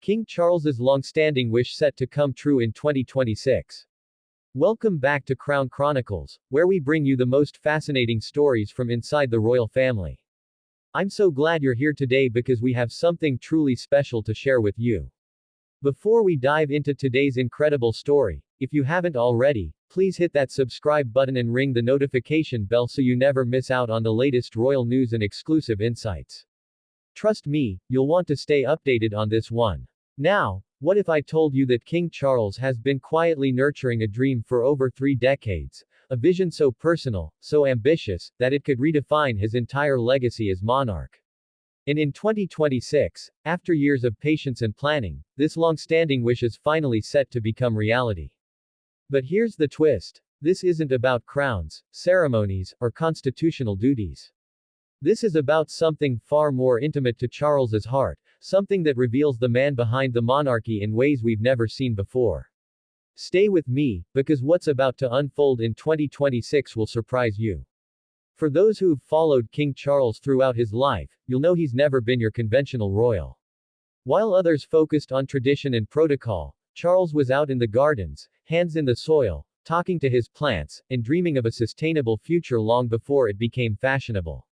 King Charles's long-standing wish set to come true in 2026. Welcome back to Crown Chronicles, where we bring you the most fascinating stories from inside the royal family. I'm so glad you're here today because we have something truly special to share with you. Before we dive into today's incredible story, if you haven't already, please hit that subscribe button and ring the notification bell so you never miss out on the latest royal news and exclusive insights. Trust me, you'll want to stay updated on this one. Now, what if I told you that King Charles has been quietly nurturing a dream for over 3 decades, a vision so personal, so ambitious, that it could redefine his entire legacy as monarch? And in 2026, after years of patience and planning, this long-standing wish is finally set to become reality. But here's the twist. This isn't about crowns, ceremonies, or constitutional duties. This is about something far more intimate to Charles's heart, something that reveals the man behind the monarchy in ways we've never seen before. Stay with me, because what's about to unfold in 2026 will surprise you. For those who've followed King Charles throughout his life, you'll know he's never been your conventional royal. While others focused on tradition and protocol, Charles was out in the gardens, hands in the soil, talking to his plants, and dreaming of a sustainable future long before it became fashionable.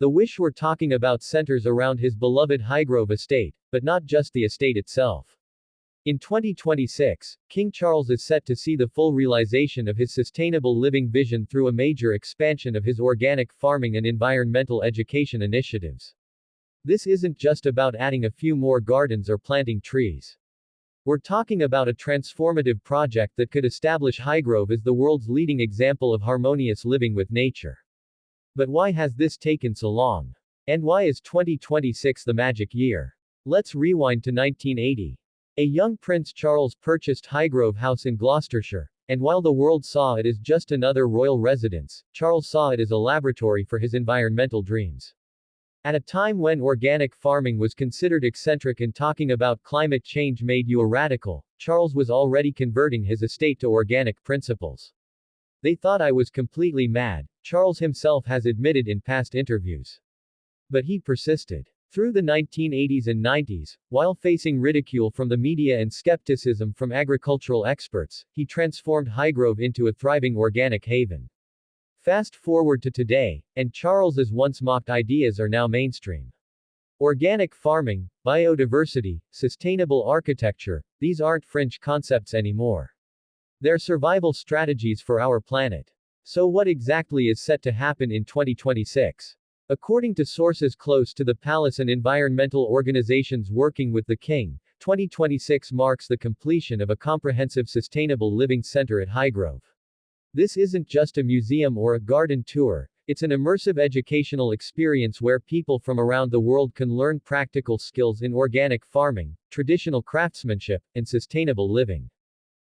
The wish we're talking about centers around his beloved Highgrove estate, but not just the estate itself. In 2026, King Charles is set to see the full realization of his sustainable living vision through a major expansion of his organic farming and environmental education initiatives. This isn't just about adding a few more gardens or planting trees. We're talking about a transformative project that could establish Highgrove as the world's leading example of harmonious living with nature. But why has this taken so long? And why is 2026 the magic year? Let's rewind to 1980. A young Prince Charles purchased Highgrove House in Gloucestershire, and while the world saw it as just another royal residence, Charles saw it as a laboratory for his environmental dreams. At a time when organic farming was considered eccentric and talking about climate change made you a radical, Charles was already converting his estate to organic principles. They thought I was completely mad, Charles himself has admitted in past interviews. But he persisted. Through the 1980s and 90s, while facing ridicule from the media and skepticism from agricultural experts, he transformed Highgrove into a thriving organic haven. Fast forward to today, and Charles's once mocked ideas are now mainstream. Organic farming, biodiversity, sustainable architecture, these aren't fringe concepts anymore. They're survival strategies for our planet. So what exactly is set to happen in 2026? According to sources close to the palace and environmental organizations working with the king, 2026 marks the completion of a comprehensive sustainable living center at Highgrove. This isn't just a museum or a garden tour, it's an immersive educational experience where people from around the world can learn practical skills in organic farming, traditional craftsmanship, and sustainable living.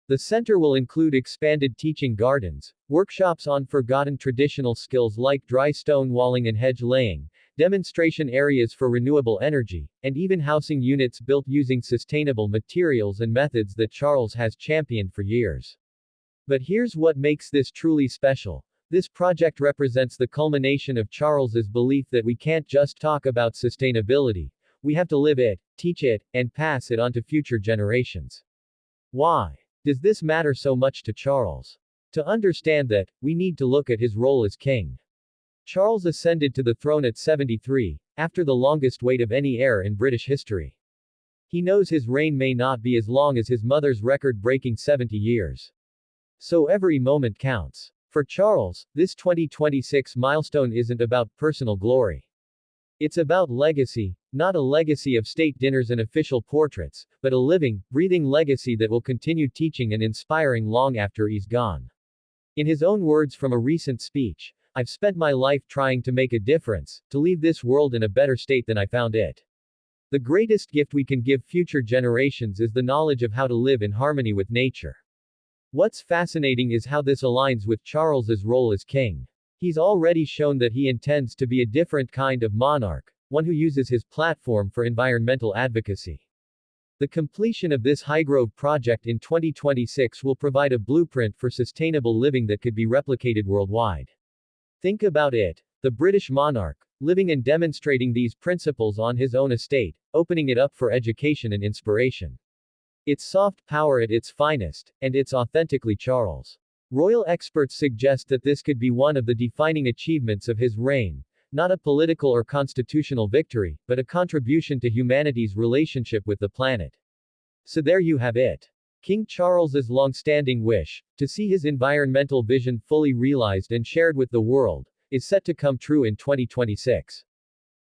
The center will include expanded teaching gardens, workshops on forgotten traditional skills like dry stone walling and hedge laying, demonstration areas for renewable energy, and even housing units built using sustainable materials and methods that Charles has championed for years. But here's what makes this truly special. This project represents the culmination of Charles's belief that we can't just talk about sustainability, we have to live it, teach it, and pass it on to future generations. Why does this matter so much to Charles? To understand that, we need to look at his role as king. Charles ascended to the throne at 73, after the longest wait of any heir in British history. He knows his reign may not be as long as his mother's record-breaking 70 years. So every moment counts. For Charles, this 2026 milestone isn't about personal glory. It's about legacy, not a legacy of state dinners and official portraits, but a living, breathing legacy that will continue teaching and inspiring long after he's gone. In his own words from a recent speech, "I've spent my life trying to make a difference, to leave this world in a better state than I found it. The greatest gift we can give future generations is the knowledge of how to live in harmony with nature." What's fascinating is how this aligns with Charles's role as king. He's already shown that he intends to be a different kind of monarch, one who uses his platform for environmental advocacy. The completion of this Highgrove project in 2026 will provide a blueprint for sustainable living that could be replicated worldwide. Think about it. The British monarch, living and demonstrating these principles on his own estate, opening it up for education and inspiration. It's soft power at its finest, and it's authentically Charles. Royal experts suggest that this could be one of the defining achievements of his reign, not a political or constitutional victory, but a contribution to humanity's relationship with the planet. So there you have it. King Charles's long-standing wish, to see his environmental vision fully realized and shared with the world, is set to come true in 2026.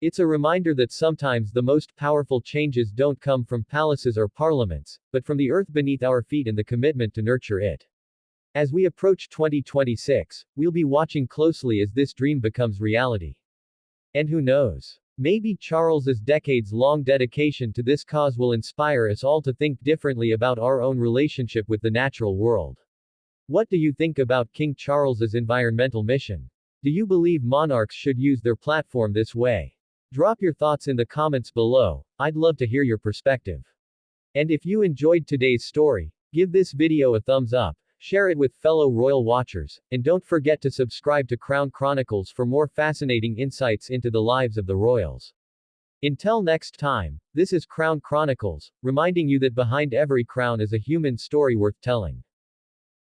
It's a reminder that sometimes the most powerful changes don't come from palaces or parliaments, but from the earth beneath our feet and the commitment to nurture it. As we approach 2026, we'll be watching closely as this dream becomes reality. And who knows? Maybe Charles's decades-long dedication to this cause will inspire us all to think differently about our own relationship with the natural world. What do you think about King Charles's environmental mission? Do you believe monarchs should use their platform this way? Drop your thoughts in the comments below. I'd love to hear your perspective. And if you enjoyed today's story, give this video a thumbs up, share it with fellow royal watchers, and don't forget to subscribe to Crown Chronicles for more fascinating insights into the lives of the royals. Until next time, this is Crown Chronicles, reminding you that behind every crown is a human story worth telling.